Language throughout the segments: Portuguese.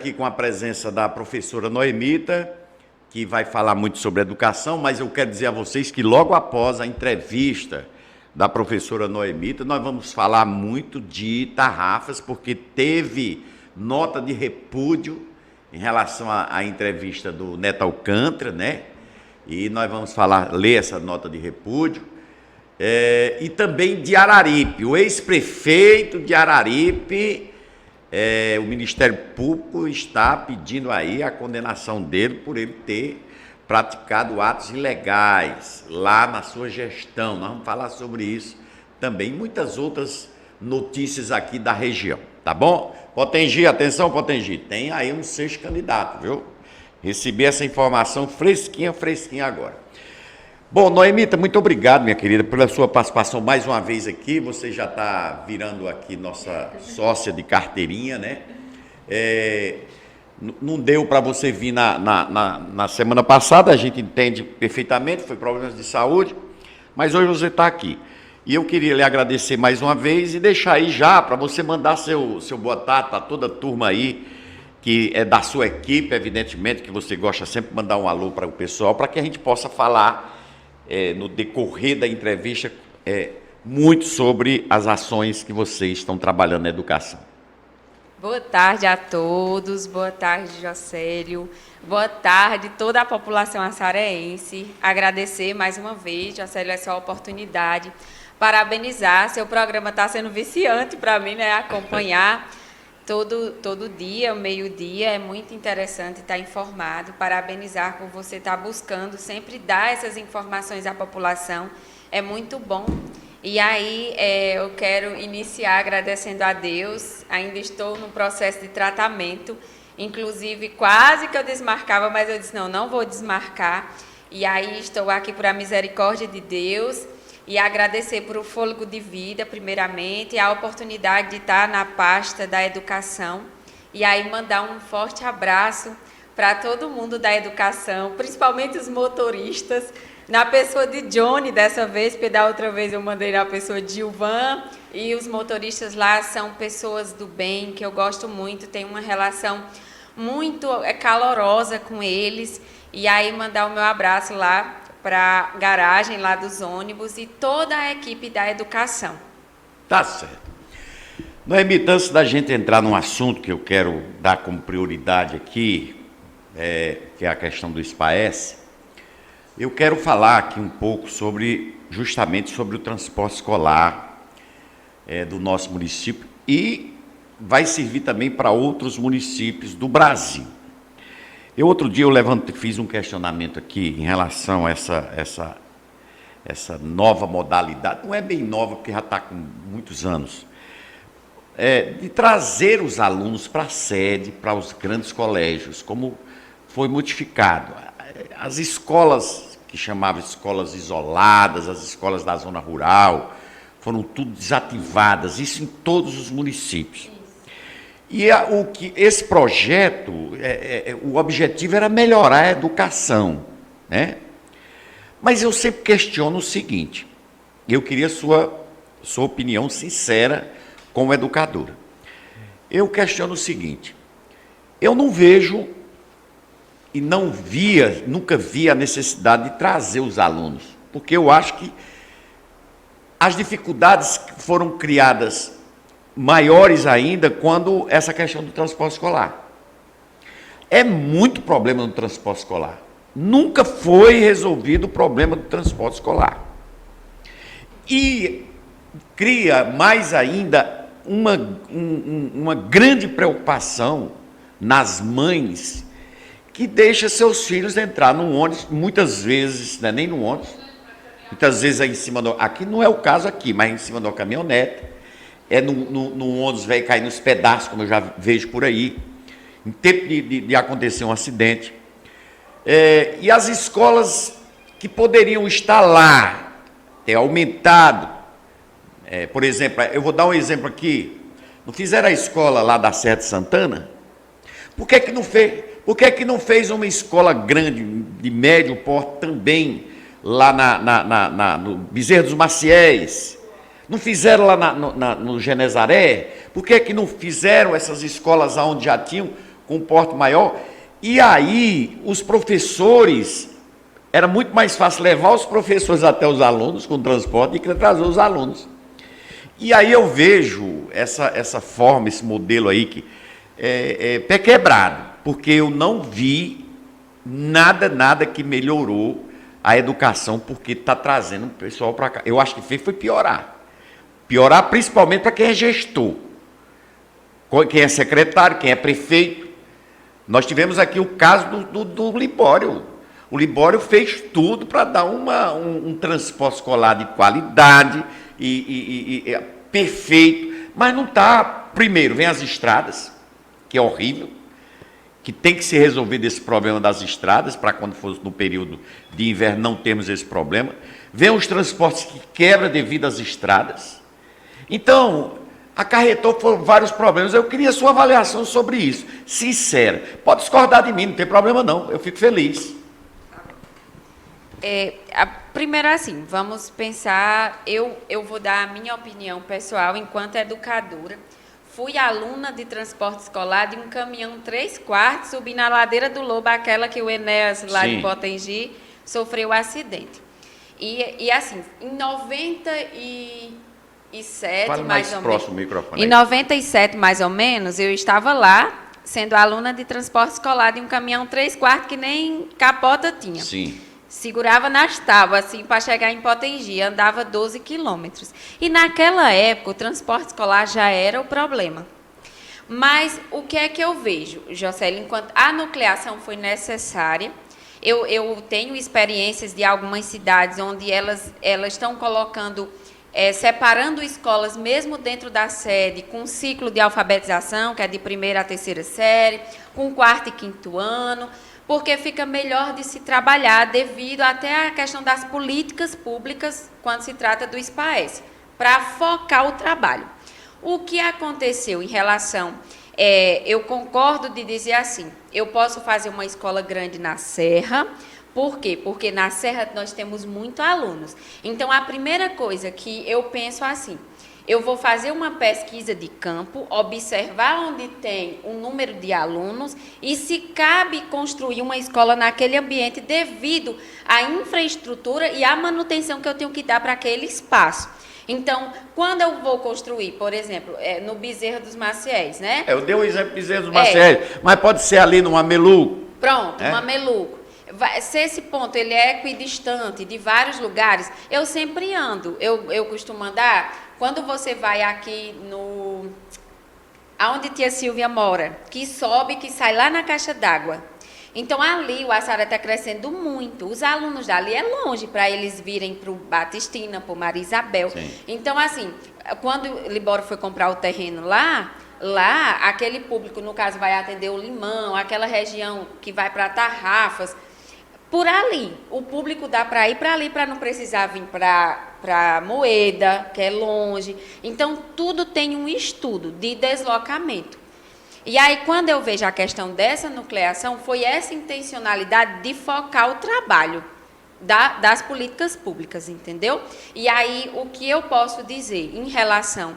Aqui com a presença da professora Noemita, que vai falar muito sobre educação, mas eu quero dizer a vocês que logo após a entrevista da professora Noemita, nós vamos falar muito de tarrafas, porque teve nota de repúdio em relação à entrevista do Neto Alcântara, né? E nós vamos ler essa nota de repúdio. E também de Araripe, o ex-prefeito de Araripe. O Ministério Público está pedindo aí a condenação dele por ele ter praticado atos ilegais lá na sua gestão. Nós vamos falar sobre isso também, muitas outras notícias aqui da região, tá bom? Potengi, atenção, Potengi, tem aí um sexto candidato, viu? Recebi essa informação fresquinha agora. Bom, Noemita, muito obrigado, minha querida, pela sua participação mais uma vez aqui. Você já está virando aqui nossa sócia de carteirinha, né? Não deu para você vir na semana passada, a gente entende perfeitamente, foi problemas de saúde, mas hoje você está aqui. E eu queria lhe agradecer mais uma vez e deixar aí já para você mandar seu boa tarde para toda a turma aí, que é da sua equipe, evidentemente, que você gosta sempre de mandar um alô para o pessoal, para que a gente possa falar no decorrer da entrevista muito sobre as ações que vocês estão trabalhando na educação. Boa tarde a todos, boa tarde, Jocélio, boa tarde toda a população açareense. Agradecer mais uma vez, Jocélio, essa oportunidade, parabenizar, seu programa está sendo viciante para mim, né, acompanhar todo dia, meio-dia, é muito interessante estar informado, parabenizar por você estar buscando sempre dar essas informações à população, é muito bom. E aí eu quero iniciar agradecendo a Deus, ainda estou no processo de tratamento, inclusive quase que eu desmarcava, mas eu disse, não vou desmarcar, e aí estou aqui por a misericórdia de Deus, e agradecer por o fôlego de vida, primeiramente, e a oportunidade de estar na pasta da educação, e aí mandar um forte abraço para todo mundo da educação, principalmente os motoristas, na pessoa de Johnny dessa vez, porque da outra vez eu mandei na pessoa de Gilvan, e os motoristas lá são pessoas do bem, que eu gosto muito, tenho uma relação muito calorosa com eles, e aí mandar o meu abraço lá para a garagem lá dos ônibus e toda a equipe da educação. Tá certo. Noemita, antes da gente entrar num assunto que eu quero dar como prioridade aqui, que é a questão do SPAES, eu quero falar aqui um pouco justamente sobre o transporte escolar do nosso município e vai servir também para outros municípios do Brasil. Outro dia fiz um questionamento aqui em relação a essa nova modalidade, não é bem nova porque já está com muitos anos, de trazer os alunos para a sede, para os grandes colégios, como foi modificado. As escolas, que chamavam escolas isoladas, as escolas da zona rural, foram tudo desativadas, isso em todos os municípios. E esse projeto, o objetivo era melhorar a educação, né? Mas eu sempre questiono o seguinte, eu queria sua opinião sincera como educadora. Eu questiono o seguinte, eu não vejo e nunca vi a necessidade de trazer os alunos, porque eu acho que as dificuldades que foram criadas maiores ainda quando essa questão do transporte escolar. É muito problema no transporte escolar. Nunca foi resolvido o problema do transporte escolar. E cria mais ainda uma grande preocupação nas mães que deixam seus filhos entrar num ônibus, muitas vezes, não é nem no ônibus, muitas vezes é em cima aqui não é o caso aqui, mas em cima da caminhonete, no ônibus velho cair nos pedaços, como eu já vejo por aí, em tempo de acontecer um acidente. E as escolas que poderiam estar lá, ter aumentado, por exemplo, eu vou dar um exemplo aqui, não fizeram a escola lá da Serra de Santana? Por que que não fez? Por que que não fez uma escola grande, de médio porte também, lá no Bezerra dos Maciéis? Não fizeram lá no Genezaré? Por que que não fizeram essas escolas onde já tinham com um porte maior. E aí, os professores, era muito mais fácil levar os professores até os alunos com transporte do que trazer os alunos. E aí eu vejo essa forma, esse modelo aí, que pé quebrado, porque eu não vi nada que melhorou a educação, porque está trazendo o pessoal para cá. Eu acho que fez foi piorar. Piorar principalmente para quem é gestor, quem é secretário, quem é prefeito. Nós tivemos aqui o caso do Libório. O Libório fez tudo para dar um transporte escolar de qualidade e perfeito, mas não está. Primeiro, vem as estradas, que é horrível, que tem que se resolver desse problema das estradas, para quando for no período de inverno não termos esse problema. Vem os transportes que quebram devido às estradas. Então, acarretou vários problemas. Eu queria a sua avaliação sobre isso, sincera. Pode discordar de mim, não tem problema não, eu fico feliz. Primeiro, assim, vamos pensar, eu vou dar a minha opinião pessoal enquanto educadora. Fui aluna de transporte escolar de um caminhão 3/4, subi na ladeira do Lobo, aquela que o Enéas, lá Sim. de Potengi, sofreu acidente. E assim, em 97, Fale mais próximo do microfone. Em 97, mais ou menos, eu estava lá, sendo aluna de transporte escolar de um caminhão 3/4, que nem capota tinha. Sim. Segurava nas tábuas, assim, para chegar em Potengi, andava 12 quilômetros. E naquela época, o transporte escolar já era o problema. Mas o que é que eu vejo, Jocely, enquanto a nucleação foi necessária, eu tenho experiências de algumas cidades onde elas estão colocando, separando escolas mesmo dentro da sede, com um ciclo de alfabetização, que é de 1ª a 3ª série, com 4º e 5º ano, porque fica melhor de se trabalhar devido até à questão das políticas públicas quando se trata do SPAES, para focar o trabalho. O que aconteceu em relação, eu concordo de dizer assim, eu posso fazer uma escola grande na Serra. Por quê? Porque na Serra nós temos muitos alunos. Então, a primeira coisa que eu penso assim, eu vou fazer uma pesquisa de campo, observar onde tem um número de alunos e se cabe construir uma escola naquele ambiente devido à infraestrutura e à manutenção que eu tenho que dar para aquele espaço. Então, quando eu vou construir, por exemplo, no Bezerra dos Maciéis, né? Eu dei o exemplo do Bezerra dos Maciéis, mas pode ser ali no Mameluco. Pronto, Mameluco. Se esse ponto ele é equidistante de vários lugares, eu sempre ando. Eu costumo andar, quando você vai aqui aonde tia Silvia mora, que sobe, que sai lá na caixa d'água. Então, ali o Açaré está crescendo muito. Os alunos dali é longe para eles virem para o Batistina, para o Maria Isabel. Sim. Então, assim, quando o Libório foi comprar o terreno lá, aquele público, no caso, vai atender o Limão, aquela região que vai para Tarrafas, por ali. O público dá para ir para ali, para não precisar vir para Moeda, que é longe. Então, tudo tem um estudo de deslocamento. E aí, quando eu vejo a questão dessa nucleação, foi essa intencionalidade de focar o trabalho das políticas públicas, entendeu? E aí, o que eu posso dizer em relação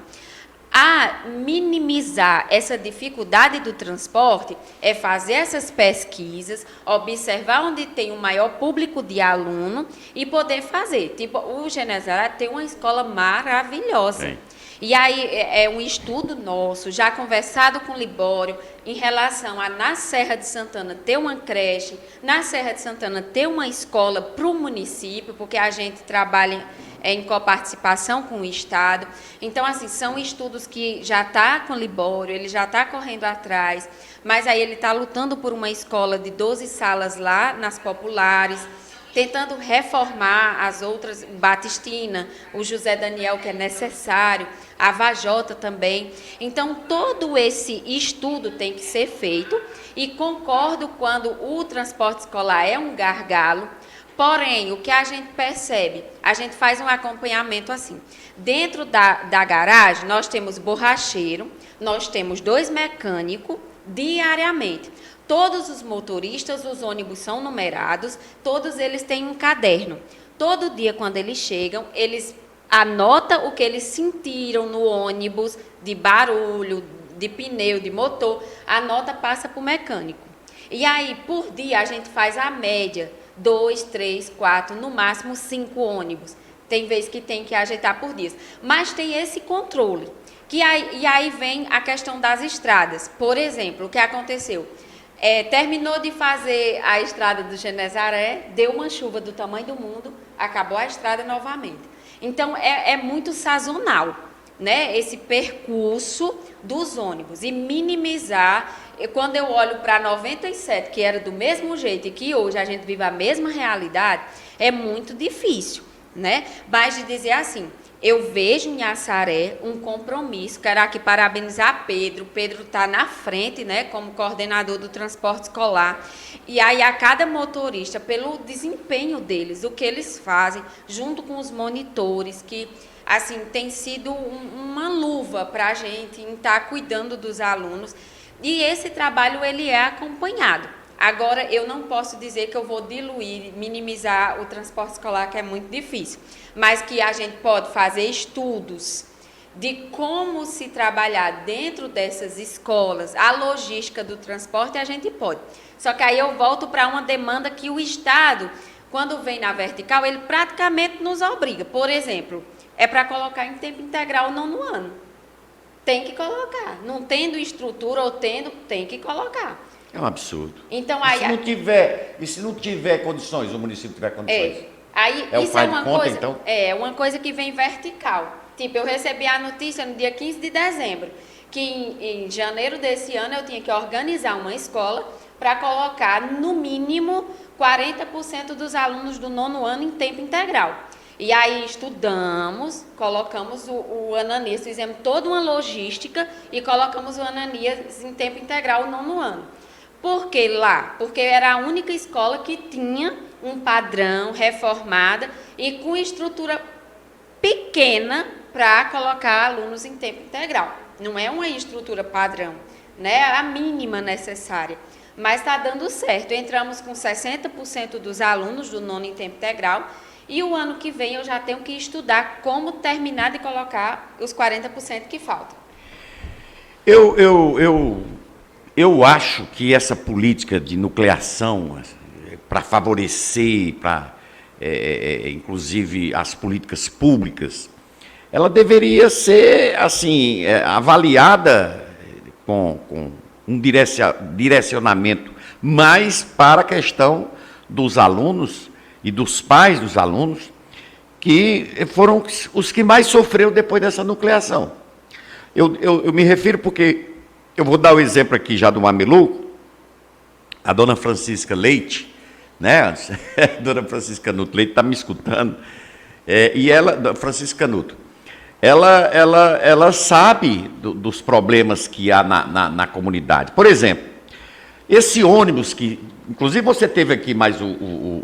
a minimizar essa dificuldade do transporte é fazer essas pesquisas, observar onde tem o maior público de aluno e poder fazer. Tipo, o Genesaré tem uma escola maravilhosa. Sim. E aí é um estudo nosso, já conversado com o Libório, em relação a, na Serra de Santana, ter uma creche, na Serra de Santana, ter uma escola para o município, porque a gente trabalha em coparticipação com o Estado. Então, assim, são estudos que já está com o Libório, ele já está correndo atrás, mas aí ele está lutando por uma escola de 12 salas lá nas populares, tentando reformar as outras, Batistina, o José Daniel, que é necessário, a Vajota também. Então, todo esse estudo tem que ser feito e concordo quando o transporte escolar é um gargalo, porém, o que a gente percebe, a gente faz um acompanhamento assim. Dentro da garagem, nós temos borracheiro, nós temos 2 mecânicos diariamente. Todos os motoristas, os ônibus são numerados, todos eles têm um caderno. Todo dia, quando eles chegam, eles anotam o que eles sentiram no ônibus, de barulho, de pneu, de motor, a nota passa para o mecânico. E aí, por dia, a gente faz a média, 2, 3, 4, no máximo 5 ônibus. Tem vezes que tem que ajeitar por dias. Mas tem esse controle. E aí vem a questão das estradas. Por exemplo, o que aconteceu? Terminou de fazer a estrada do Genezaré, deu uma chuva do tamanho do mundo, acabou a estrada novamente. Então, é muito sazonal, né, esse percurso dos ônibus. E minimizar, quando eu olho para 97, que era do mesmo jeito e que hoje a gente vive a mesma realidade, é muito difícil, né? Mas de dizer assim, eu vejo em Assaré um compromisso, quero aqui parabenizar Pedro. Pedro está na frente, né, como coordenador do transporte escolar. E aí a cada motorista, pelo desempenho deles, o que eles fazem, junto com os monitores, que assim tem sido uma luva para a gente em estar cuidando dos alunos. E esse trabalho ele é acompanhado. Agora, eu não posso dizer que eu vou diluir, minimizar o transporte escolar, que é muito difícil, mas que a gente pode fazer estudos de como se trabalhar dentro dessas escolas, a logística do transporte, a gente pode. Só que aí eu volto para uma demanda que o Estado, quando vem na vertical, ele praticamente nos obriga. Por exemplo, é para colocar em tempo integral o 9º ano. Tem que colocar. Não tendo estrutura ou tendo, tem que colocar. É um absurdo. Então, aí, e se não tiver condições, o município tiver condições? Aí, o isso faz é uma de conta, coisa, então? É uma coisa que vem vertical. Tipo, eu recebi a notícia no dia 15 de dezembro, que em janeiro desse ano eu tinha que organizar uma escola para colocar, no mínimo, 40% dos alunos do 9º ano em tempo integral. E aí estudamos, colocamos o Ananias, fizemos toda uma logística e colocamos o Ananias em tempo integral no 9º ano. Por que lá? Porque era a única escola que tinha um padrão reformada e com estrutura pequena para colocar alunos em tempo integral. Não é uma estrutura padrão, né? A mínima necessária. Mas está dando certo. Entramos com 60% dos alunos do 9º em tempo integral e o ano que vem eu já tenho que estudar como terminar de colocar os 40% que faltam. Eu acho que essa política de nucleação, para favorecer, inclusive as políticas públicas, ela deveria ser assim avaliada com um direcionamento mais para a questão dos alunos e dos pais dos alunos, que foram os que mais sofreram depois dessa nucleação. Eu me refiro porque eu vou dar o exemplo aqui já do Mameluco, a dona Francisca Leite, né? A dona Francisca Canuto Leite está me escutando, e ela, Francisca Canuto, ela sabe dos problemas que há na comunidade. Por exemplo, esse ônibus que, inclusive você teve aqui mais o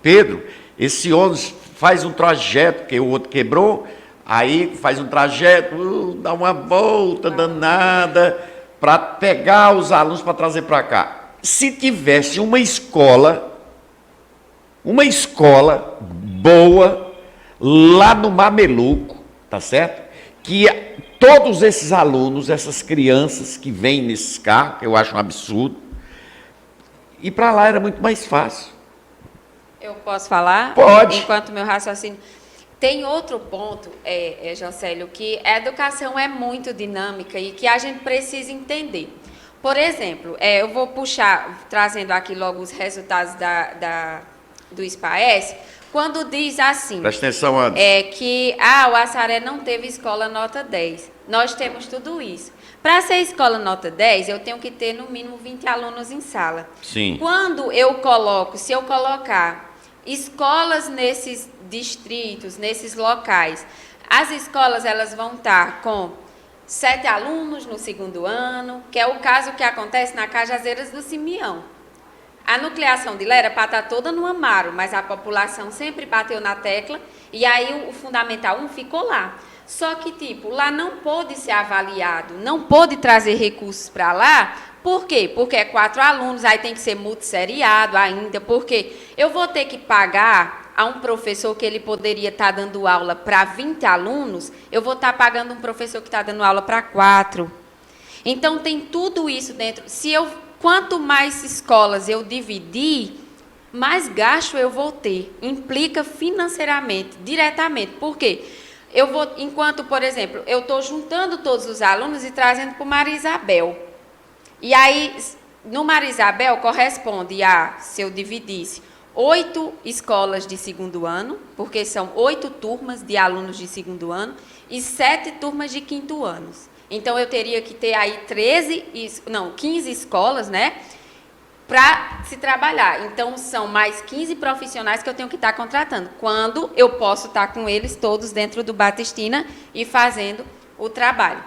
Pedro, esse ônibus faz um trajeto, porque o outro quebrou, aí faz um trajeto, dá uma volta danada, para pegar os alunos para trazer para cá. Se tivesse uma escola boa, lá no Mameluco, tá certo? Que todos esses alunos, essas crianças que vêm nesses carros, que eu acho um absurdo, ir para lá era muito mais fácil. Eu posso falar? Pode. Enquanto meu raciocínio... Tem outro ponto, Jocélio, que a educação é muito dinâmica e que a gente precisa entender. Por exemplo, eu vou puxar, trazendo aqui logo os resultados do SPAES, quando diz assim... Presta atenção antes. Que o Assaré não teve escola nota 10. Nós temos tudo isso. Para ser escola nota 10, eu tenho que ter no mínimo 20 alunos em sala. Sim. Quando se eu colocar escolas nesses distritos, nesses locais, as escolas elas vão estar com 7 alunos no 2º ano, que é o caso que acontece na Cajazeiras do Simeão. A nucleação de lá era para estar toda no Amaro, mas a população sempre bateu na tecla e aí o Fundamental 1 ficou lá. Só que, lá não pôde ser avaliado, não pôde trazer recursos para lá. Por quê? Porque é 4 alunos, aí tem que ser multisseriado ainda, porque eu vou ter que pagar a um professor que ele poderia estar dando aula para 20 alunos, eu vou estar pagando um professor que está dando aula para 4. Então, tem tudo isso dentro. Quanto mais escolas eu dividir, mais gasto eu vou ter. Implica financeiramente, diretamente. Por quê? Enquanto, por exemplo, eu estou juntando todos os alunos e trazendo para o Maria Isabel. E aí, no Maria Isabel, corresponde a, se eu dividisse, 8 escolas de segundo ano, porque são 8 turmas de alunos de segundo ano, e 7 turmas de quinto ano. Então, eu teria que ter aí 15 escolas, né, para se trabalhar. Então, são mais 15 profissionais que eu tenho que estar contratando, quando eu posso estar com eles todos dentro do Batistina e fazendo o trabalho.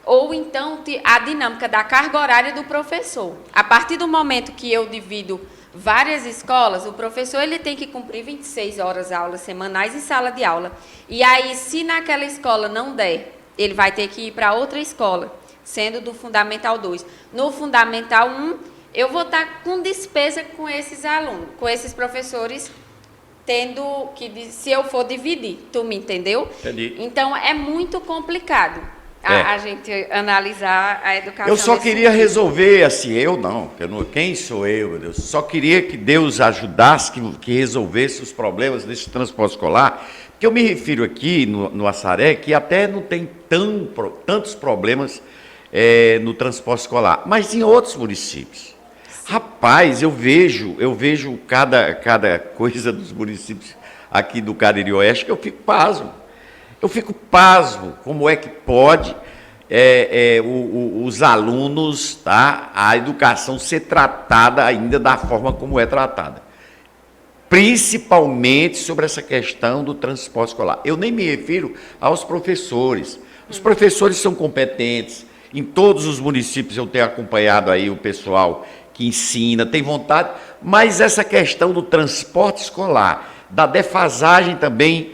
Ou, então, a dinâmica da carga horária do professor. A partir do momento que eu divido várias escolas, o professor ele tem que cumprir 26 horas de aulas semanais em sala de aula. E aí, se naquela escola não der, ele vai ter que ir para outra escola, sendo do Fundamental 2. No Fundamental 1, eu vou estar com despesa com esses alunos, com esses professores, tendo que, se eu for dividir, tu me entendeu? Entendi. Então, é muito complicado a gente analisar a educação. Eu só queria resolver, assim, quem sou eu, meu Deus? Só queria que Deus ajudasse, que resolvesse os problemas desse transporte escolar, porque eu me refiro aqui no Assaré, que até não tem tantos problemas no transporte escolar, mas em outros municípios. Rapaz, eu vejo cada coisa dos municípios aqui do Cariri Oeste que eu fico pasmo. Eu fico pasmo como é que pode os alunos, tá, a educação ser tratada ainda da forma como é tratada. Principalmente sobre essa questão do transporte escolar. Eu nem me refiro aos professores. Os professores são competentes. Em todos os municípios eu tenho acompanhado aí o pessoal que ensina, tem vontade, mas essa questão do transporte escolar, da defasagem também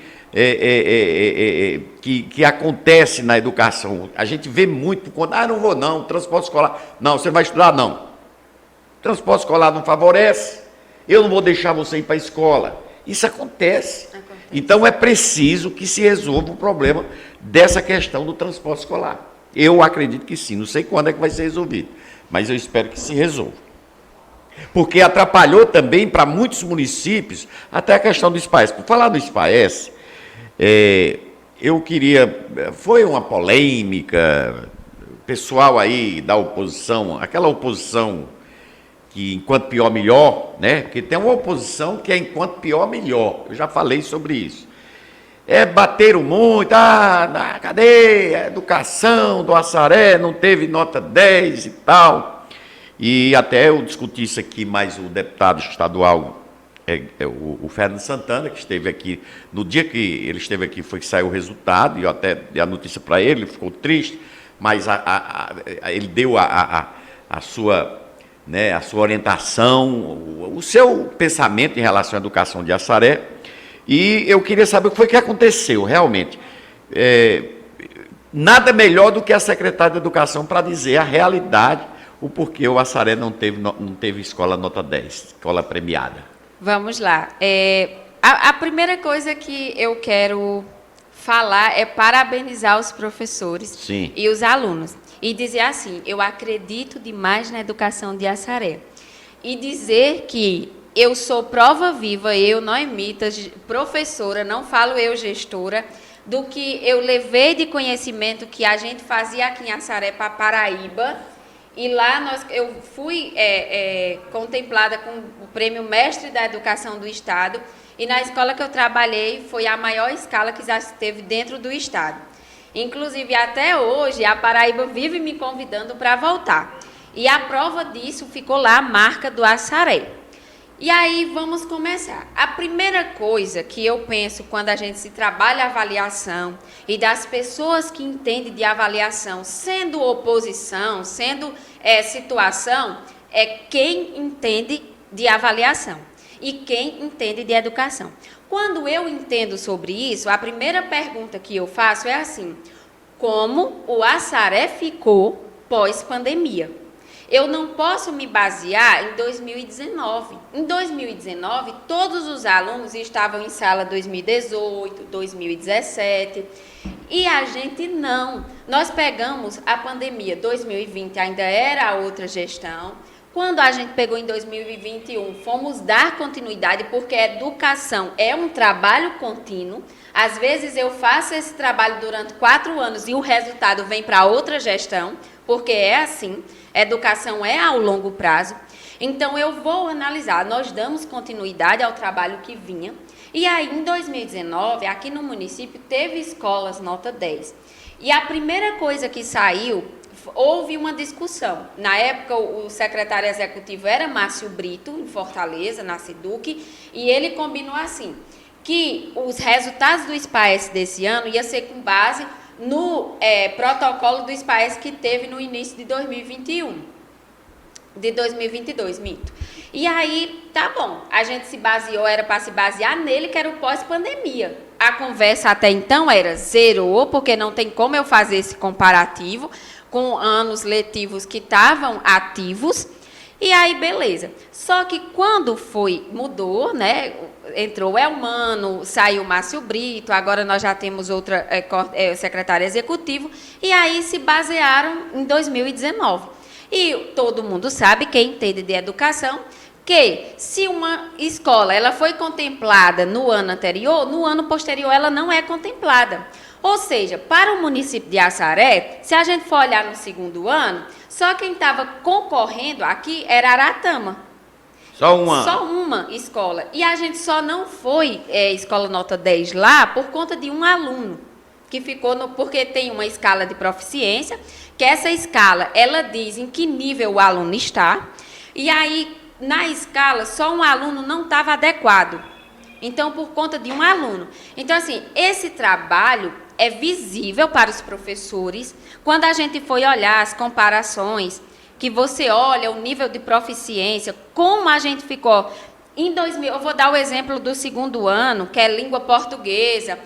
que acontece na educação. A gente vê muito quando, não vou não, transporte escolar, não, você vai estudar não. Transporte escolar não favorece, eu não vou deixar você ir para a escola. Isso acontece. Então é preciso que se resolva o problema dessa questão do transporte escolar. Eu acredito que sim, não sei quando é que vai ser resolvido, mas eu espero que se resolva. Porque atrapalhou também para muitos municípios até a questão do SPAES. Por falar do SPAES, eu queria... Foi uma polêmica, o pessoal aí da oposição, aquela oposição que enquanto pior, melhor, né? Porque tem uma oposição que é enquanto pior, melhor. Eu já falei sobre isso. Bateram muito, cadê a educação do Assaré, não teve nota 10 e tal. E até eu discuti isso aqui, mas o deputado estadual, o Fernando Santana, que esteve aqui, no dia que ele esteve aqui foi que saiu o resultado, e eu até dei a notícia para ele, ele ficou triste, mas ele deu a sua orientação, o seu pensamento em relação à educação de Assaré, e eu queria saber o que foi que aconteceu, realmente. Nada melhor do que a secretária de Educação para dizer a realidade, o porquê o Assaré não teve escola nota 10, escola premiada. Vamos lá. A primeira coisa que eu quero falar é parabenizar os professores Sim. e os alunos. E dizer assim, eu acredito demais na educação de Assaré. E dizer que eu sou prova viva, eu, Noemita, professora, não falo eu, gestora, do que eu levei de conhecimento que a gente fazia aqui em Assaré para Paraíba. E lá eu fui contemplada com o prêmio Mestre da Educação do Estado. E na escola que eu trabalhei foi a maior escala que já esteve dentro do Estado. Inclusive, até hoje, a Paraíba vive me convidando para voltar. E a prova disso ficou lá, a marca do Assaré. E aí, vamos começar. A primeira coisa que eu penso quando a gente se trabalha a avaliação e das pessoas que entendem de avaliação, sendo oposição, sendo situação, é quem entende de avaliação e quem entende de educação. Quando eu entendo sobre isso, a primeira pergunta que eu faço é assim: como o Assaré ficou pós-pandemia? Eu não posso me basear em 2019. Em 2019, todos os alunos estavam em sala 2018, 2017, E a gente não. Nós pegamos a pandemia 2020, ainda era a outra gestão. Quando a gente pegou em 2021, fomos dar continuidade, porque a educação é um trabalho contínuo. Às vezes eu faço esse trabalho durante 4 anos e o resultado vem para outra gestão, porque é assim, a educação é ao longo prazo. Então eu vou analisar, nós damos continuidade ao trabalho que vinha. E aí, em 2019, aqui no município, teve escolas nota 10. E a primeira coisa que saiu, houve uma discussão. Na época, o secretário executivo era Márcio Brito, em Fortaleza, na SEDUC, e ele combinou assim, que os resultados do SPAES desse ano ia ser com base no protocolo do SPAES que teve no início de 2021. De 2022, minto. E aí, tá bom, a gente se baseou, era para se basear nele, que era o pós-pandemia. A conversa até então era zerou, porque não tem como eu fazer esse comparativo com anos letivos que estavam ativos. E aí, beleza. Só que quando mudou, né? Entrou o Elmano, saiu o Márcio Brito, agora nós já temos outra secretária executivo, e aí se basearam em 2019. E todo mundo sabe, quem entende de educação, que se uma escola ela foi contemplada no ano anterior, no ano posterior ela não é contemplada. Ou seja, para o município de Assaré, se a gente for olhar no segundo ano, só quem estava concorrendo aqui era Aratama. Só uma? Só uma escola. E a gente só não foi escola nota 10 lá por conta de um aluno, que ficou porque tem uma escala de proficiência, que essa escala, ela diz em que nível o aluno está, e aí, na escala, só um aluno não estava adequado. Então, por conta de um aluno. Então, assim, esse trabalho é visível para os professores. Quando a gente foi olhar as comparações, que você olha o nível de proficiência, como a gente ficou em 2000, eu vou dar o exemplo do segundo ano, que é língua portuguesa.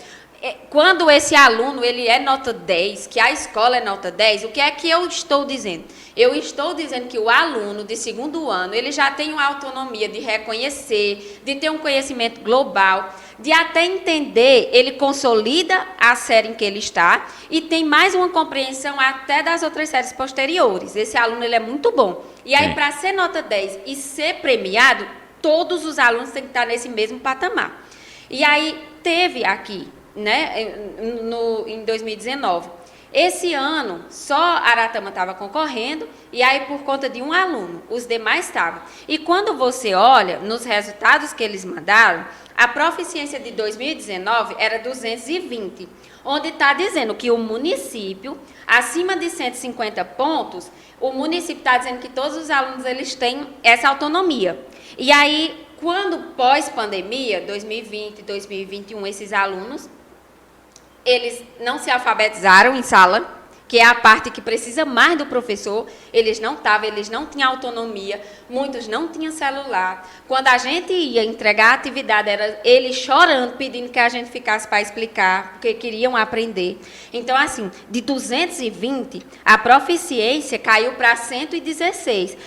Quando esse aluno ele é nota 10, que a escola é nota 10, o que é que eu estou dizendo? Eu estou dizendo que o aluno de segundo ano, ele já tem uma autonomia de reconhecer, de ter um conhecimento global, de até entender, ele consolida a série em que ele está e tem mais uma compreensão até das outras séries posteriores. Esse aluno ele é muito bom. E aí, para ser nota 10 e ser premiado, todos os alunos têm que estar nesse mesmo patamar. E aí, teve aqui, né, em 2019. Esse ano, só Aratama estava concorrendo, e aí por conta de um aluno, os demais estavam. E quando você olha nos resultados que eles mandaram, a proficiência de 2019 era 220, onde está dizendo que o município, acima de 150 pontos, o município está dizendo que todos os alunos eles têm essa autonomia. E aí, quando pós-pandemia, 2020, 2021, esses alunos, eles não se alfabetizaram em sala, que é a parte que precisa mais do professor, eles não tinham autonomia, muitos não tinham celular. Quando a gente ia entregar a atividade, era eles chorando, pedindo que a gente ficasse para explicar, porque queriam aprender. Então, assim, de 220, a proficiência caiu para 116.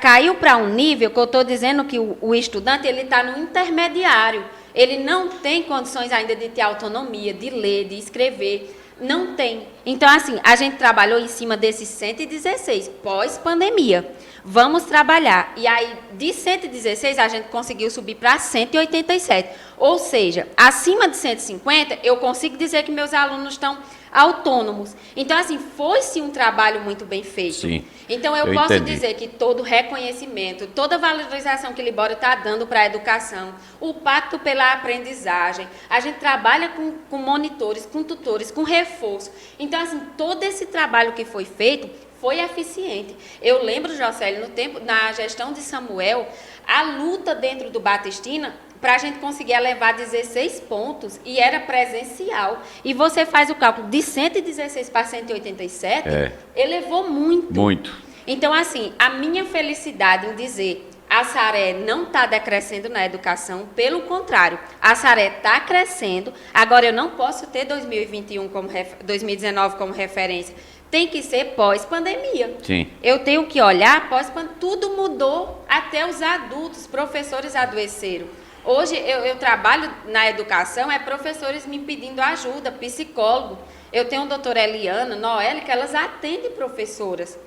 Caiu para um nível que eu estou dizendo que o estudante ele está no intermediário. Ele não tem condições ainda de ter autonomia, de ler, de escrever. Não tem. Então, assim, a gente trabalhou em cima desses 116, pós-pandemia. Vamos trabalhar. E aí, de 116, a gente conseguiu subir para 187. Ou seja, acima de 150, eu consigo dizer que meus alunos estão autônomos. Então, assim, foi-se um trabalho muito bem feito. Sim, então, eu posso dizer que todo reconhecimento, toda valorização que o Libório está dando para a educação, o pacto pela aprendizagem, a gente trabalha com monitores, com tutores, com reforço. Então, assim, todo esse trabalho que foi feito foi eficiente. Eu lembro, Jocélio, na gestão de Samuel, a luta dentro do Batistina para a gente conseguir levar 16 pontos, e era presencial. E você faz o cálculo de 116 para 187, elevou muito. Muito. Então, assim, a minha felicidade em dizer Assaré não está decrescendo na educação, pelo contrário, Assaré está crescendo. Agora, eu não posso ter 2019 como referência. Tem que ser pós-pandemia. Sim. Eu tenho que olhar pós-pandemia. Tudo mudou, até os adultos, professores adoeceram. Hoje eu trabalho na educação, professores me pedindo ajuda, psicólogo. Eu tenho a doutora Eliana, Noelle, que elas atendem professoras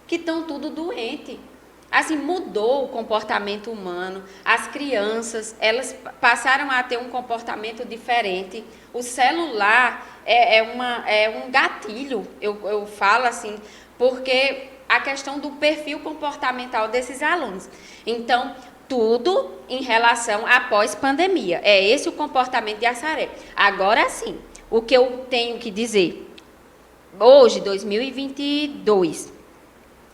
que estão tudo doente. Assim, mudou o comportamento humano. As crianças, elas passaram a ter um comportamento diferente. O celular é um gatilho, eu falo assim, porque a questão do perfil comportamental desses alunos. Então, tudo em relação à pós-pandemia. É esse o comportamento de Assaré. Agora sim, o que eu tenho que dizer, hoje, 2022,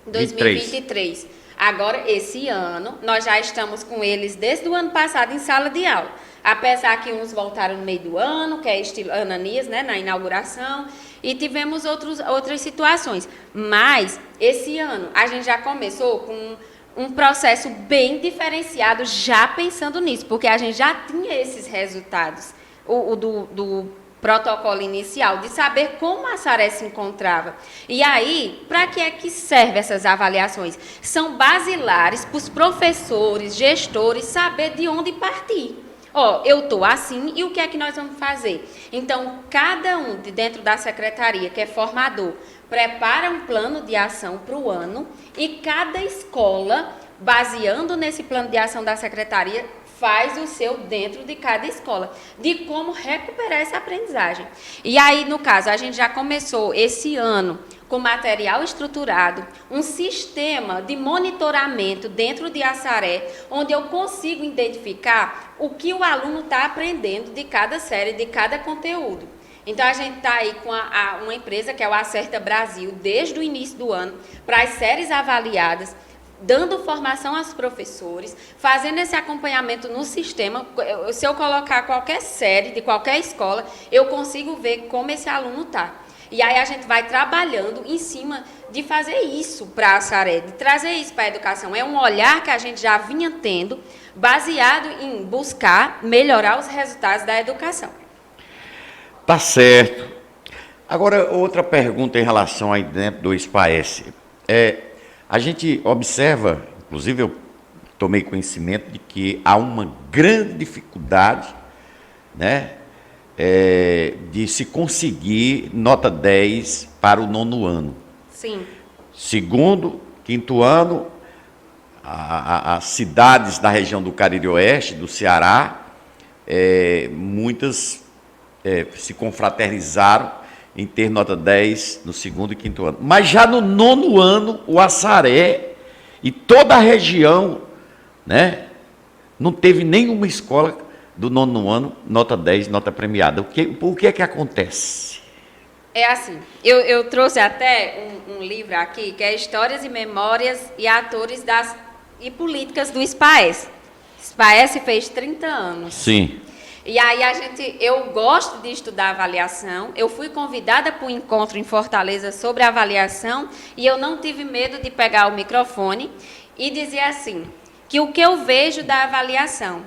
2023, agora esse ano, nós já estamos com eles desde o ano passado em sala de aula. Apesar que uns voltaram no meio do ano, que é estilo Ananias, né, na inauguração, e tivemos outras situações. Mas, esse ano, a gente já começou com um processo bem diferenciado, já pensando nisso, porque a gente já tinha esses resultados, do protocolo inicial, de saber como a Assaré se encontrava. E aí, para que é que servem essas avaliações? São basilares para os professores, gestores, saber de onde partir. Eu estou assim, e o que é que nós vamos fazer? Então, cada um de dentro da secretaria, que é formador, prepara um plano de ação para o ano, e cada escola, baseando nesse plano de ação da secretaria, faz o seu dentro de cada escola, de como recuperar essa aprendizagem. E aí, no caso, a gente já começou esse ano com material estruturado, um sistema de monitoramento dentro de Assaré, onde eu consigo identificar o que o aluno está aprendendo de cada série, de cada conteúdo. Então, a gente está aí com uma empresa que é o Acerta Brasil, desde o início do ano, para as séries avaliadas, dando formação aos professores, fazendo esse acompanhamento no sistema. Se eu colocar qualquer série de qualquer escola, eu consigo ver como esse aluno está. E aí a gente vai trabalhando em cima de fazer isso para a Assaré, de trazer isso para a educação. É um olhar que a gente já vinha tendo, baseado em buscar melhorar os resultados da educação. Tá certo. Agora, outra pergunta em relação aí dentro do SPAES. A gente observa, inclusive eu tomei conhecimento de que há uma grande dificuldade, né, de se conseguir nota 10 para o 9º ano. Sim. Segundo, 5º ano, as cidades da região do Cariri Oeste, do Ceará, muitas se confraternizaram em ter nota 10 no 2º e 5º ano. Mas já no 9º ano, o Assaré e toda a região, né, não teve nenhuma escola do 9º ano, nota 10, nota premiada. O que é que acontece? É assim, eu trouxe até um livro aqui, que é Histórias e Memórias e Atores e Políticas do SPAES. SPAES fez 30 anos. Sim. E aí eu gosto de estudar avaliação. Eu fui convidada para um encontro em Fortaleza sobre avaliação e eu não tive medo de pegar o microfone e dizer assim, que o que eu vejo da avaliação,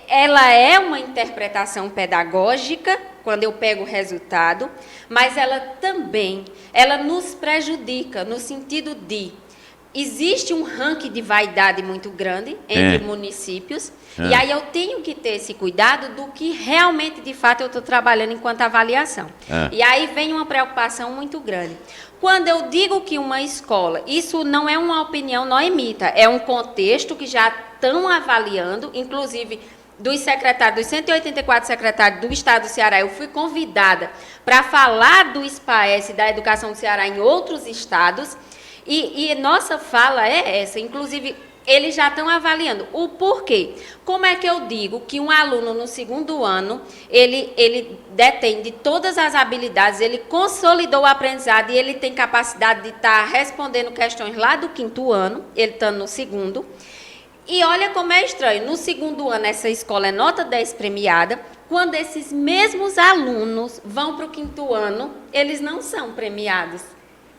ela é uma interpretação pedagógica, quando eu pego o resultado, mas ela nos prejudica no sentido de existe um ranking de vaidade muito grande entre municípios, e aí eu tenho que ter esse cuidado do que realmente, de fato, eu estou trabalhando enquanto avaliação. E aí vem uma preocupação muito grande. Quando eu digo que uma escola, isso não é uma opinião noemita, é um contexto que já estão avaliando, inclusive dos 184 secretários do Estado do Ceará, eu fui convidada para falar do SPAES, da educação do Ceará em outros estados, e nossa fala é essa, inclusive eles já estão avaliando o porquê. Como é que eu digo que um aluno no 2º ano, ele detém de todas as habilidades, ele consolidou o aprendizado e ele tem capacidade de estar respondendo questões lá do 5º ano, ele estando no 2º. E olha como é estranho, no 2º ano essa escola é nota 10 premiada, quando esses mesmos alunos vão para o 5º ano, eles não são premiados.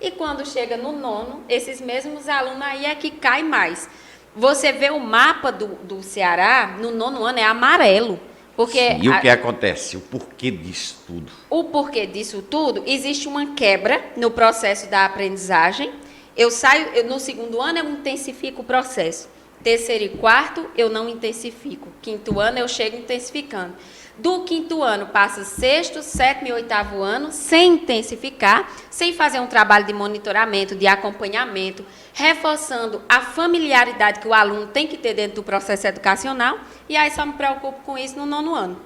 E quando chega no 9º, esses mesmos alunos aí é que cai mais. Você vê o mapa do Ceará, no 9º ano é amarelo. Porque e o que acontece? O porquê disso tudo? O porquê disso tudo, existe uma quebra no processo da aprendizagem. No 2º ano eu intensifico o processo. Terceiro e quarto, eu não intensifico. Quinto ano, eu chego intensificando. Do quinto ano, passa sexto, sétimo e oitavo ano, sem intensificar, sem fazer um trabalho de monitoramento, de acompanhamento, reforçando a familiaridade que o aluno tem que ter dentro do processo educacional, e aí só me preocupo com isso no nono ano.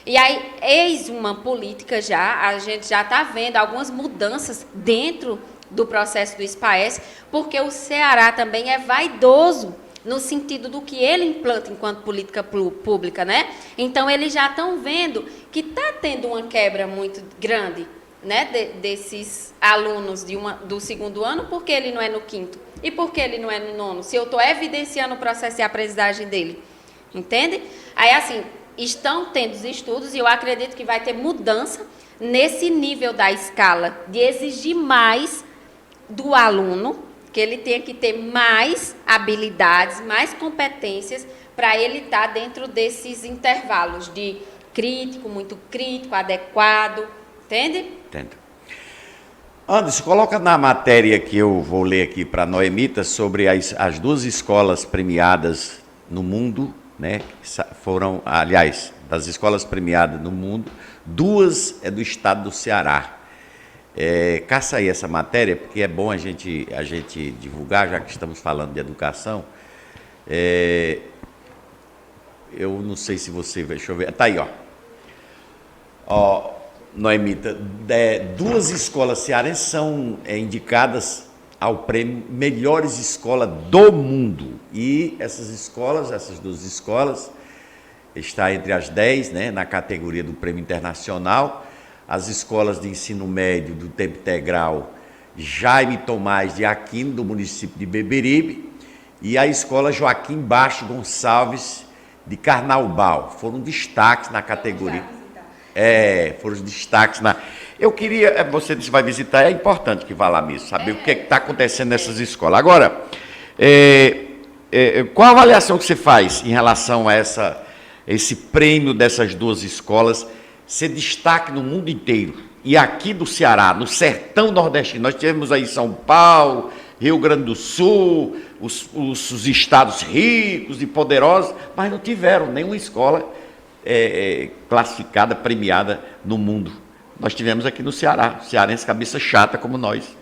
E aí, eis uma política já, a gente já está vendo algumas mudanças dentro do processo do SPAES, porque o Ceará também é vaidoso no sentido do que ele implanta enquanto política pública, né? Então, eles já estão vendo que está tendo uma quebra muito grande, né, desses alunos do segundo ano, porque ele não é no quinto, e porque ele não é no nono, se eu estou evidenciando o processo de aprendizagem dele, entende? Aí, assim, estão tendo os estudos, e eu acredito que vai ter mudança nesse nível da escala, de exigir mais do aluno, que ele tenha que ter mais habilidades, mais competências para ele estar dentro desses intervalos de crítico, muito crítico, adequado, entende? Entendo. Anderson, coloca na matéria que eu vou ler aqui para a Noemita sobre as duas escolas premiadas no mundo, né? Foram, aliás, das escolas premiadas no mundo, duas é do estado do Ceará. Caça aí essa matéria, porque é bom a gente divulgar, já que estamos falando de educação. Eu não sei se você... Deixa eu ver. Está aí, ó. Noemita, duas escolas cearenses são indicadas ao prêmio Melhores Escolas do Mundo. E essas duas escolas, está entre as 10, né, na categoria do prêmio internacional. As escolas de ensino médio do tempo integral Jaime Tomás de Aquino, do município de Beberibe, e a escola Joaquim Baixo Gonçalves, de Carnaubal. Foram destaques na categoria. Foram os destaques na... Eu queria, você disse que vai visitar, é importante que vá lá mesmo, saber o que está acontecendo nessas escolas. Agora, qual a avaliação que você faz em relação a esse prêmio dessas duas escolas ser destaque no mundo inteiro? E aqui do Ceará, no sertão nordestino, nós tivemos aí São Paulo, Rio Grande do Sul, os estados ricos e poderosos, mas não tiveram nenhuma escola classificada, premiada no mundo. Nós tivemos aqui no Ceará, cearense cabeça chata como nós.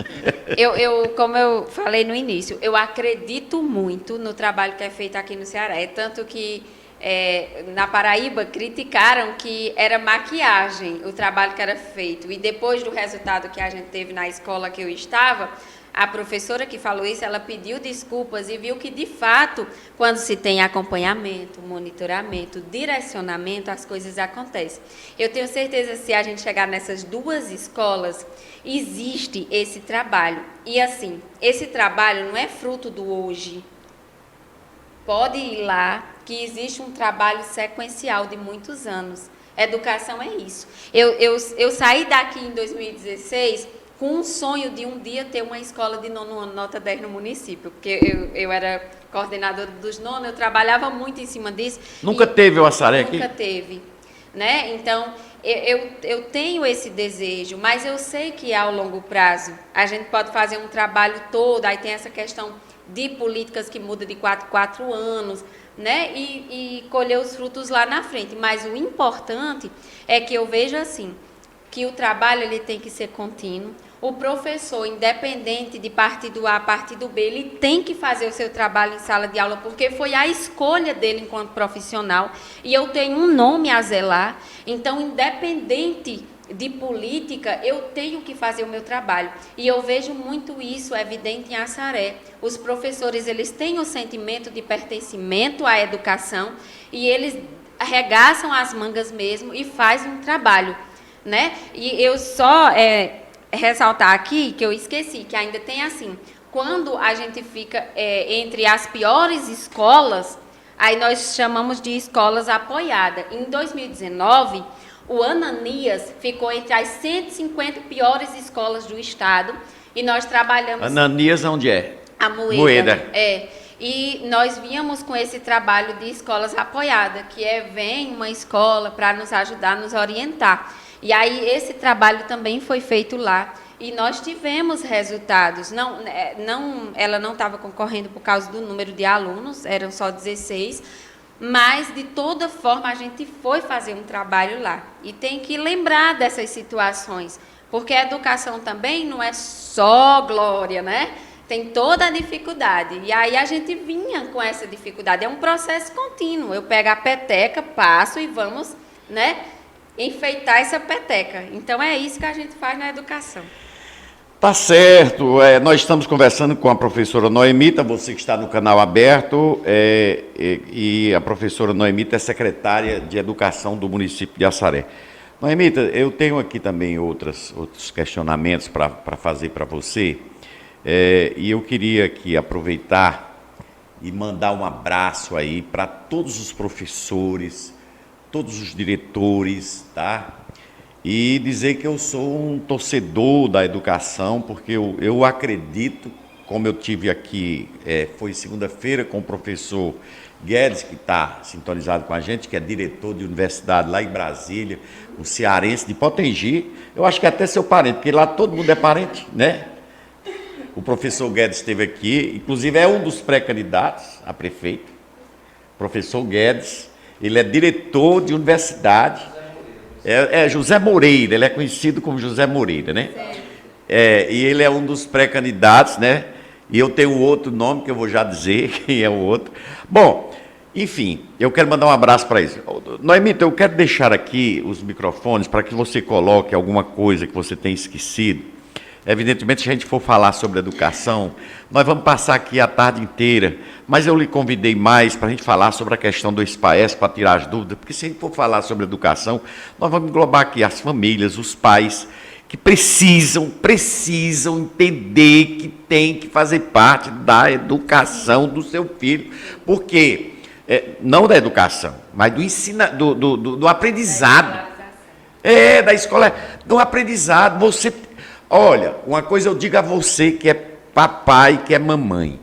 Como eu falei no início, eu acredito muito no trabalho que é feito aqui no Ceará. É tanto que na Paraíba criticaram que era maquiagem o trabalho que era feito. E depois do resultado que a gente teve na escola que eu estava, a professora que falou isso, ela pediu desculpas e viu que, de fato, quando se tem acompanhamento, monitoramento, direcionamento, as coisas acontecem. Eu tenho certeza que se a gente chegar nessas duas escolas, existe esse trabalho. E, assim, esse trabalho não é fruto do hoje. Pode ir lá, que existe um trabalho sequencial de muitos anos. Educação é isso. Eu saí daqui em 2016 com um sonho de um dia ter uma escola de nono ano, nota 10 no município, porque eu era coordenadora dos nonos, eu trabalhava muito em cima disso. Nunca teve o Assaré aqui? Nunca teve, né? Então, eu tenho esse desejo, mas eu sei que ao longo prazo a gente pode fazer um trabalho todo, aí tem essa questão de políticas que mudam de 4 anos, né? E colher os frutos lá na frente. Mas o importante é que eu vejo assim, que o trabalho ele tem que ser contínuo. O professor, independente de partido A, partido B, ele tem que fazer o seu trabalho em sala de aula, porque foi a escolha dele enquanto profissional, e eu tenho um nome a zelar. Então, independente de política, eu tenho que fazer o meu trabalho. E eu vejo muito isso evidente em Assaré. Os professores, eles têm o sentimento de pertencimento à educação, e eles arregaçam as mangas mesmo e fazem um trabalho, né? E eu só ressaltar aqui, que eu esqueci, que ainda tem assim, quando a gente fica entre as piores escolas, aí nós chamamos de escolas apoiadas. Em 2019, o Ananias ficou entre as 150 piores escolas do estado, e nós trabalhamos... Ananias onde é? A Moeda. E nós víamos com esse trabalho de escolas apoiadas, que vem uma escola para nos ajudar, nos orientar. E aí esse trabalho também foi feito lá. E nós tivemos resultados. Ela não estava concorrendo por causa do número de alunos, eram só 16, mas, de toda forma, a gente foi fazer um trabalho lá. E tem que lembrar dessas situações, porque a educação também não é só glória, né? Tem toda a dificuldade. E aí a gente vinha com essa dificuldade. É um processo contínuo. Eu pego a peteca, passo e vamos, né, enfeitar essa peteca. Então, é isso que a gente faz na educação. Tá certo, nós estamos conversando com a professora Noemita, você que está no canal aberto, e a professora Noemita é secretária de Educação do município de Assaré. Noemita, eu tenho aqui também outros questionamentos para fazer para você, e eu queria aqui aproveitar e mandar um abraço aí para todos os professores, todos os diretores, tá? E dizer que eu sou um torcedor da educação, porque eu acredito, como eu tive aqui, foi segunda-feira com o professor Guedes, que está sintonizado com a gente, que é diretor de universidade lá em Brasília, um cearense de Potengi, eu acho que é até seu parente, porque lá todo mundo é parente, né? O professor Guedes esteve aqui, inclusive é um dos pré-candidatos a prefeito, professor Guedes, ele é diretor de universidade. José Moreira, ele é conhecido como José Moreira, né? E ele é um dos pré-candidatos, né? E eu tenho outro nome que eu vou já dizer, quem é o outro. Bom, enfim, eu quero mandar um abraço para isso. Noemita, eu quero deixar aqui os microfones para que você coloque alguma coisa que você tenha esquecido. Evidentemente, se a gente for falar sobre educação, nós vamos passar aqui a tarde inteira, mas eu lhe convidei mais para a gente falar sobre a questão do SPAES, para tirar as dúvidas, porque se a gente for falar sobre educação, nós vamos englobar aqui as famílias, os pais, que precisam entender que tem que fazer parte da educação do seu filho, porque, não da educação, mas do aprendizado, da escola, do aprendizado, Olha, uma coisa eu digo a você que é papai, que é mamãe.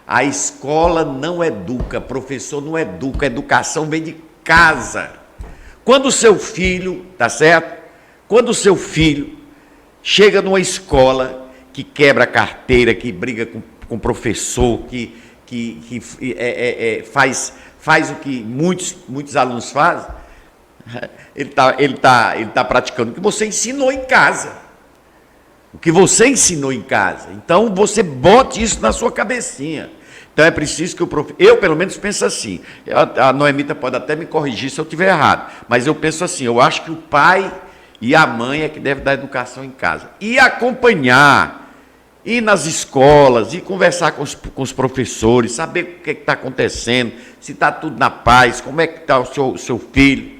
A escola não educa, professor não educa, a educação vem de casa. Quando o seu filho, tá certo? Quando o seu filho chega numa escola que quebra a carteira, que briga com o professor, que faz o que muitos alunos fazem, ele tá praticando o que você ensinou em casa. O que você ensinou em casa. Então, você bote isso na sua cabecinha. Então, é preciso que eu, pelo menos, penso assim. A Noemita pode até me corrigir se eu estiver errado. Mas eu penso assim, eu acho que o pai e a mãe é que devem dar educação em casa. E acompanhar, ir nas escolas, e conversar com os professores, saber o que está acontecendo, se está tudo na paz, como é que está o seu filho,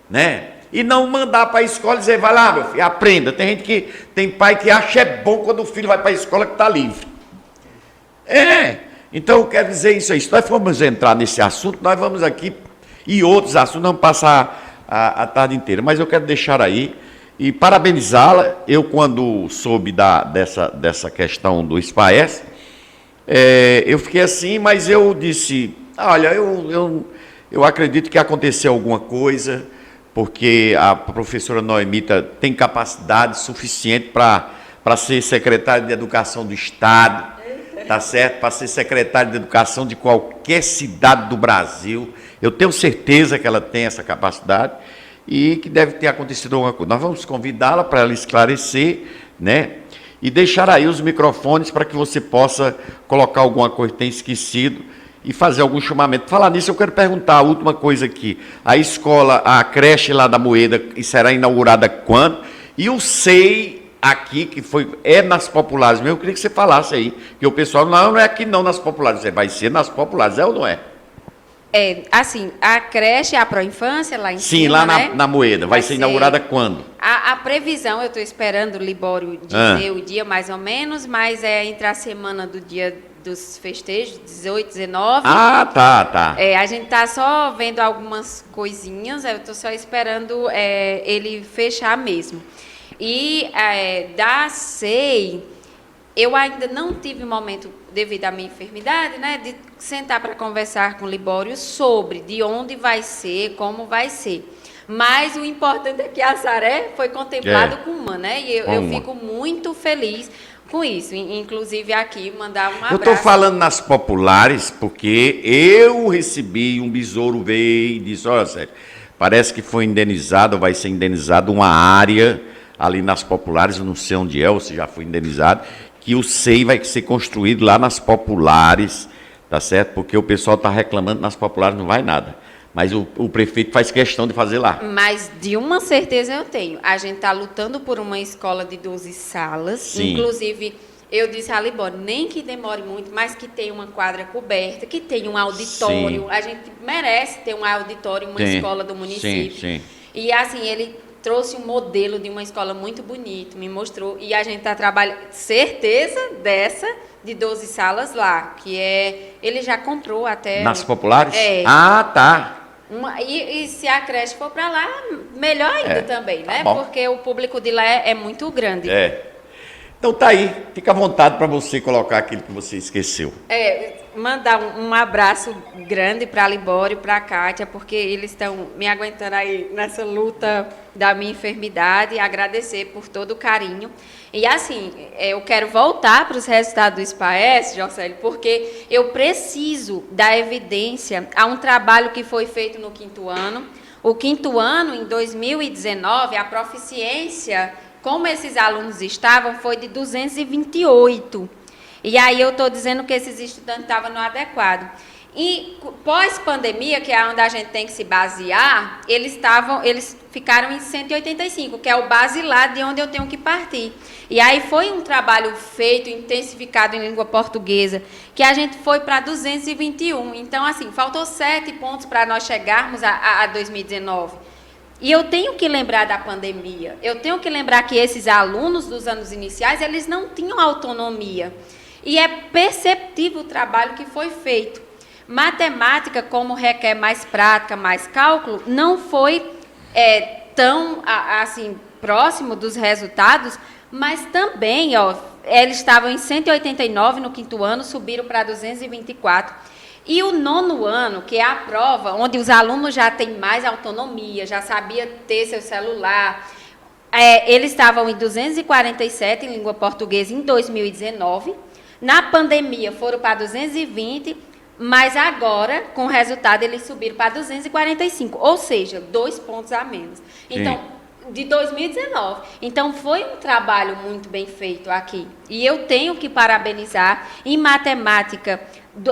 né? E não mandar para a escola e dizer, vai lá, meu filho, aprenda. Tem pai que acha bom quando o filho vai para a escola que está livre. Então eu quero dizer isso aí. Se nós formos entrar nesse assunto, nós vamos aqui, e outros assuntos, vamos passar a tarde inteira. Mas eu quero deixar aí e parabenizá-la. Eu, quando soube dessa questão do SPAES, eu fiquei assim, mas eu disse, olha, eu acredito que aconteceu alguma coisa, porque a professora Noemita tem capacidade suficiente para ser secretária de Educação do Estado, tá certo? Para ser secretária de Educação de qualquer cidade do Brasil. Eu tenho certeza que ela tem essa capacidade e que deve ter acontecido alguma coisa. Nós vamos convidá-la para ela esclarecer, né? E deixar aí os microfones para que você possa colocar alguma coisa que tenha esquecido e fazer algum chamamento. Falar nisso, eu quero perguntar a última coisa aqui. A escola, a creche lá da Moeda, será inaugurada quando? E o SEI aqui, que é nas populares mesmo, eu queria que você falasse aí, que o pessoal, não é aqui não nas populares, você vai ser nas populares, é ou não é? Assim, a creche, a Proinfância lá em cima, sim, lá né? na Moeda, vai ser inaugurada quando? A previsão, eu estou esperando o Libório dizer o dia mais ou menos, mas é entre a semana do dia dos festejos, 18, 19. Ah, tá. A gente está só vendo algumas coisinhas, eu estou só esperando ele fechar mesmo. E da SEI, eu ainda não tive momento, devido à minha enfermidade, né, de sentar para conversar com o Libório sobre de onde vai ser, como vai ser. Mas o importante é que Assaré foi contemplado com uma, né? E eu fico muito feliz com isso. Inclusive aqui, mandar um abraço. Eu estou falando nas populares porque eu recebi um besouro, veio e disse, olha, Sérgio, parece que foi indenizado, vai ser indenizado uma área ali nas populares, eu não sei onde é, ou se já foi indenizado, que o SEI vai ser construído lá nas populares, tá certo? Porque o pessoal está reclamando nas populares, não vai nada. Mas o prefeito faz questão de fazer lá. Mas de uma certeza eu tenho. A gente está lutando por uma escola de 12 salas. Sim. Inclusive, eu disse a Libório, nem que demore muito, mas que tenha uma quadra coberta, que tenha um auditório. Sim. A gente merece ter um auditório, uma escola do município. Sim, sim. E assim, ele trouxe um modelo de uma escola muito bonito, me mostrou. E a gente está trabalhando, certeza dessa, de 12 salas lá, que é... Ele já comprou até... Nas populares? É. Ah, tá. E se a creche for para lá, melhor ainda também, né? Tá, porque o público de lá é muito grande. Então tá aí, fica à vontade para você colocar aquilo que você esqueceu. Mandar um abraço grande para a Libório, para a Kátia, porque eles estão me aguentando aí nessa luta da minha enfermidade, agradecer por todo o carinho. E assim, eu quero voltar para os resultados do SPAES, Jocélio, porque eu preciso dar evidência a um trabalho que foi feito no 5º ano. O 5º ano, em 2019, a proficiência, como esses alunos estavam, foi de 228. E aí eu estou dizendo que esses estudantes estavam no adequado. E pós-pandemia, que é onde a gente tem que se basear, eles ficaram em 185, que é o basilar de onde eu tenho que partir. E aí foi um trabalho feito, intensificado em língua portuguesa, que a gente foi para 221. Então, assim, faltou 7 pontos para nós chegarmos a 2019. E eu tenho que lembrar da pandemia. Eu tenho que lembrar que esses alunos dos anos iniciais, eles não tinham autonomia. E é perceptível o trabalho que foi feito. Matemática, como requer mais prática, mais cálculo, não foi tão assim, próximo dos resultados, mas também, eles estavam em 189 no 5º ano, subiram para 224. E o 9º ano, que é a prova, onde os alunos já têm mais autonomia, já sabia ter seu celular, eles estavam em 247 em língua portuguesa em 2019. Na pandemia foram para 220, mas agora, com o resultado, eles subiram para 245, ou seja, 2 pontos a menos. Então, de 2019. Então, foi um trabalho muito bem feito aqui. E eu tenho que parabenizar. Em matemática,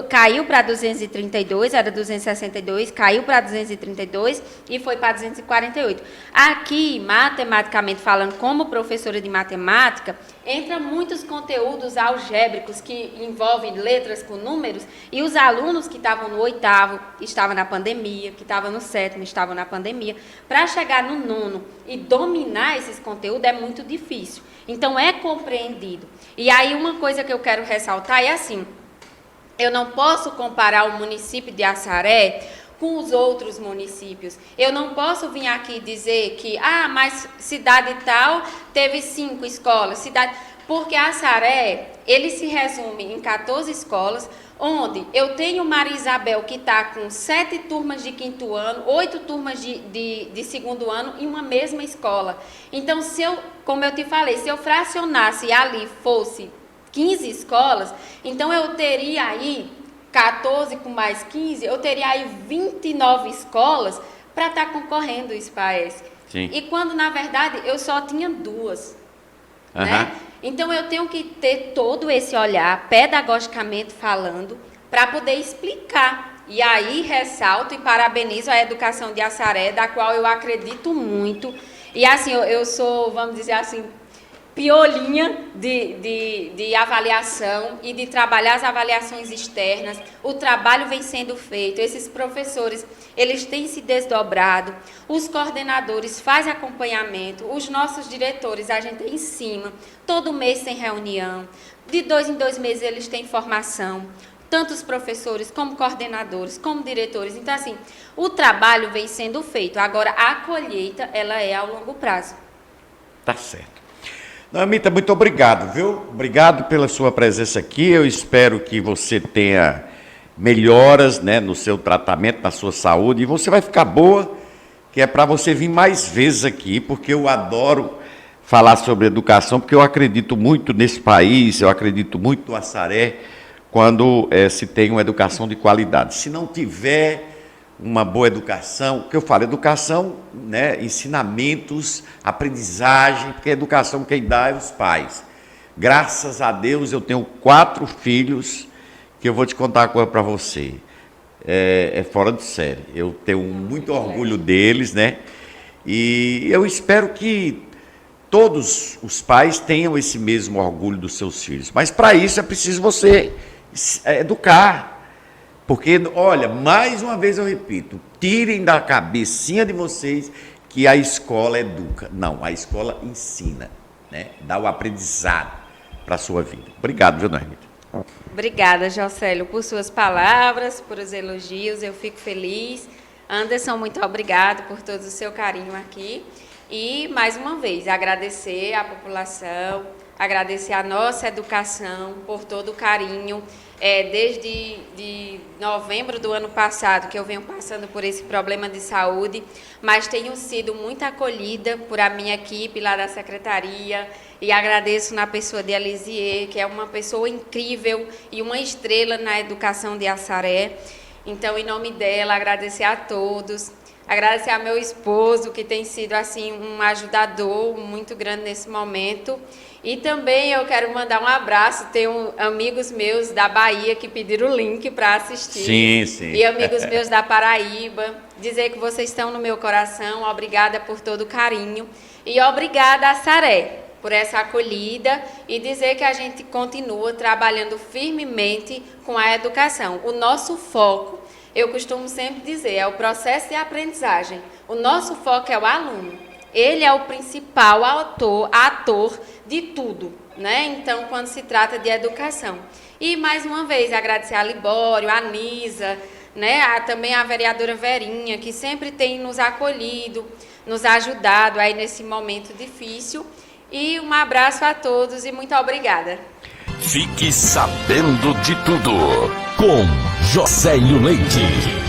caiu para 232, era 262, caiu para 232 e foi para 248. Aqui, matematicamente falando, como professora de matemática, entra muitos conteúdos algébricos que envolvem letras com números, e os alunos que estavam no 8º estavam na pandemia, que estavam no 7º estavam na pandemia. Para chegar no 9º e dominar esses conteúdos é muito difícil. Então, é compreendido. E aí, uma coisa que eu quero ressaltar é assim: eu não posso comparar o município de Assaré com os outros municípios. Eu não posso vir aqui dizer que, mas cidade tal teve 5 escolas, porque Assaré, ele se resume em 14 escolas, onde eu tenho Maria Isabel, que está com 7 turmas de 5º ano, 8 turmas de 2º ano em uma mesma escola. Então, como eu te falei, se eu fracionasse ali fosse 15 escolas, então eu teria aí 14 com mais 15, eu teria aí 29 escolas para estar concorrendo o SPAES. Sim. E quando, na verdade, eu só tinha 2. Né? Então, eu tenho que ter todo esse olhar, pedagogicamente falando, para poder explicar. E aí, ressalto e parabenizo a educação de Assaré, da qual eu acredito muito. E, assim, eu sou, vamos dizer assim, piolinha de avaliação e de trabalhar as avaliações externas. O trabalho vem sendo feito, esses professores, eles têm se desdobrado, os coordenadores fazem acompanhamento, os nossos diretores, a gente é em cima, todo mês tem reunião, de 2 em 2 meses eles têm formação, tanto os professores, como coordenadores, como diretores. Então, assim, o trabalho vem sendo feito. Agora, a colheita, ela é ao longo prazo. Tá certo. Noemita, muito obrigado, viu? Obrigado pela sua presença aqui. Eu espero que você tenha melhoras, né, no seu tratamento, na sua saúde. E você vai ficar boa que é para você vir mais vezes aqui, porque eu adoro falar sobre educação, porque eu acredito muito nesse país, eu acredito muito no Assaré, quando se tem uma educação de qualidade. Se não tiver uma boa educação, o que eu falo, educação, né, ensinamentos, aprendizagem, porque a educação quem dá é os pais. Graças a Deus eu tenho 4 filhos, que eu vou te contar uma coisa para você. É fora de série. Eu tenho muito orgulho deles, né? E eu espero que todos os pais tenham esse mesmo orgulho dos seus filhos. Mas para isso é preciso você educar. Porque, olha, mais uma vez eu repito, tirem da cabecinha de vocês que a escola educa. Não, a escola ensina, né? Dá o aprendizado para a sua vida. Obrigado, viu, Noemita? Obrigada, Jocélio, por suas palavras, por os elogios, eu fico feliz. Anderson, muito obrigado por todo o seu carinho aqui. E, mais uma vez, agradecer à população, agradecer à nossa educação por todo o carinho. Desde novembro do ano passado que eu venho passando por esse problema de saúde, mas tenho sido muito acolhida por a minha equipe lá da secretaria e agradeço na pessoa de Elisier, que é uma pessoa incrível e uma estrela na educação de Assaré. Então, em nome dela, agradecer a todos, agradecer ao meu esposo, que tem sido assim um ajudador muito grande nesse momento. E também eu quero mandar um abraço, tenho amigos meus da Bahia que pediram o link para assistir. Sim, sim. E amigos meus da Paraíba, dizer que vocês estão no meu coração, obrigada por todo o carinho. E obrigada a Assaré por essa acolhida e dizer que a gente continua trabalhando firmemente com a educação. O nosso foco, eu costumo sempre dizer, é o processo de aprendizagem. O nosso foco é o aluno. Ele é o principal ator de tudo, né? Então, quando se trata de educação. E, mais uma vez, agradecer a Libório, a Nisa, né? Também a vereadora Verinha, que sempre tem nos acolhido, nos ajudado aí nesse momento difícil. E um abraço a todos e muito obrigada. Fique sabendo de tudo com Jocélio Leite.